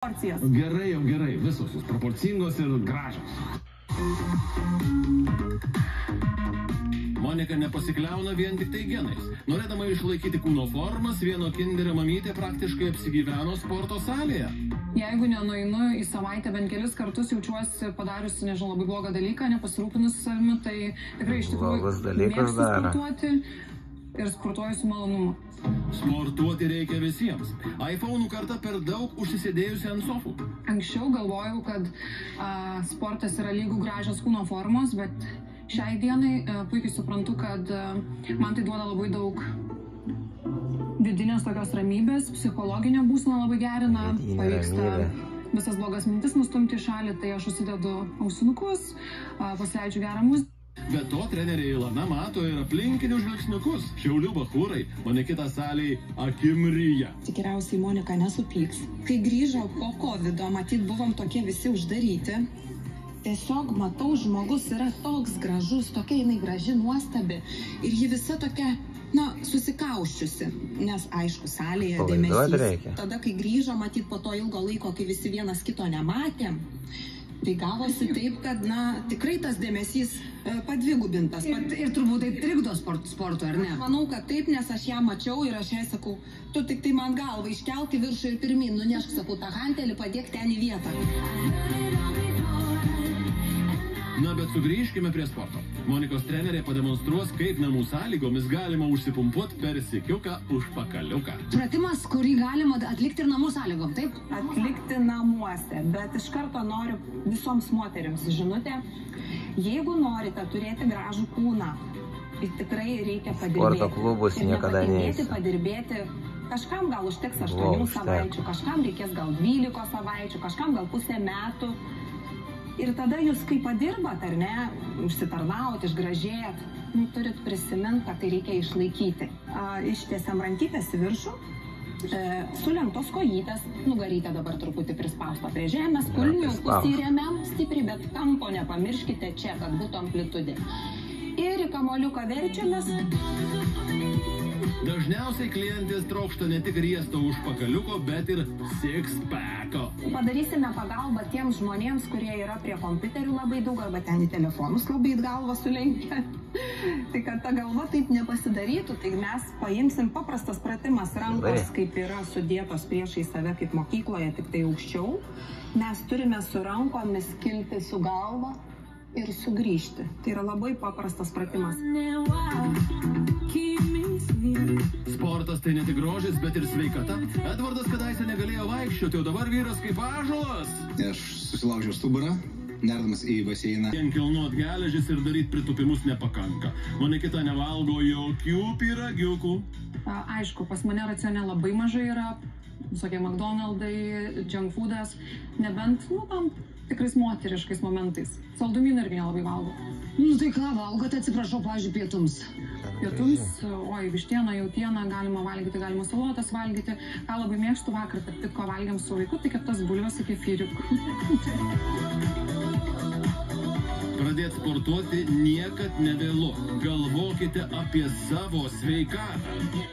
porcijas. Gerai, jau gerai, visos jūs proporcingos ir gražios. Monika nepasikliauna vien tik tai genais. Norėdama išlaikyti kūno formas, vieno kinderio mamytė praktiškai apsigyveno sporto salėje. Jeigu nenueinu į savaitę bent kelis kartus, jaučiuosi padariusi, nežinau, labai blogą dalyką, nepasirūpinusi savimi, tai tikrai iš tikrųjų mėgstu sportuoti ir sportuoju su malonumu. Sportuoti reikia visiems. iPhone'ų karta per daug užsisėdėjusi ant sofų. Anksčiau galvojau, kad sportas yra lygų gražios kūno formos, bet šiai dienai puikiai suprantu, kad man tai duoda labai daug vidinės tokios ramybės, psichologinė būsena labai gerina, pavyksta visas blogas mintis nustumti į šalį, tai aš užsidedu ausinukus, pasileidžiu gerą muziką. Be to, treneriai Ilana mato ir aplinkinių žvilgsniukus. Šiaulių bachūrai, o ne kitą salėj akimryja. Tikriausiai Monika nesupyks. Kai grįžo po COVID, matyt, buvom tokie visi uždaryti. Tiesiog matau, žmogus yra toks gražus, tokia jinai graži, nuostabi. Ir ji visa tokia, susikauščiusi. Nes, aišku, salėje dėmesys. Tada, kai grįžo, matyt, po to ilgo laiko, kai visi vienas kito nematėm, tai gavosi taip, kad, tikrai tas dėmesys padvigubintas. Ir turbūt tai trikdo sportui, ar ne? Manau, kad taip, nes aš ją mačiau ir aš jai sakau, tu tik tai man galvą iškelk į viršų ir pirmin, nunešk, sakau, tą hantelį, padėk ten į vietą. Na, bet sugrįžkime prie sporto. Monikos trenerė pademonstruos, kaip namų sąlygomis galima užsipumpuoti per sikiuką užpakaliuką. Pratimas, kurį galima atlikti ir namų sąlygom, taip? Atlikti namuose, bet iš karto noriu visoms moterims žinutę. Jeigu norite turėti gražų kūną, tai tikrai reikia padirbėti. Sporto klubus niekada neįsi. Padirbėti. Kažkam gal užteks 8 savaičių, kažkam reikės gal 12 savaičių, kažkam gal pusę metų. Ir tada jūs, kai padirbat, ar ne, užsitarnaut, išgražėt, turit prisiminti, kad tai reikia išlaikyti. Ištiesiam rankytės į viršų, sulenktos kojytės, nugarytę dabar truputį prispausta prie žemės, kulniukus įremiam stipriai, bet kampo nepamirškite čia, kad būtų amplitudė. Ir į kamoliuką verčiamės. Dažniausiai klientės trokšta ne tik riesto užpakaliuko, bet ir six-packo. Padarysime pagalbą tiems žmonėms, kurie yra prie kompiuterių labai daug, arba ten į telefonus labai galvą sulenkę. Tai kad ta galva taip nepasidarytų, tai mes paimsim paprastas pratimas, rankos kaip yra sudėtos priešai save kaip mokykloje, tik tai aukščiau. Mes turime su rankomis kilti su galva ir sugrįžti. Tai yra labai paprastas pratimas. Sportas tai ne tik grožis, bet ir sveikata. Edvardas kadaise negalėjo vaikščioti, o dabar vyras kaip ąžuolas. Aš susilaužiau stuburą, nerdamas į baseiną. Vien kilnuot geležis ir daryt pritupimus nepakanka. Monikita nevalgo jokių pyragiukų. Aišku, pas mane racione labai mažai yra visokie McDonald'ai, junk foodas, nebent, tam tikrais moteriškais momentais. Saldumynų irgi nelabai valgo. Tai ką valgote, atsiprašau, pavyzdžiui, pietums? Pietums, vištieną, jautieną galima valgyti, galima salotas valgyti. Ką labai mėgstu, vakar tarp kitko valgiam su vaiku, tai keptas bulves su kefyriuku. Pradėti sportuoti niekad nevėlu. Galvokite apie savo sveikatą.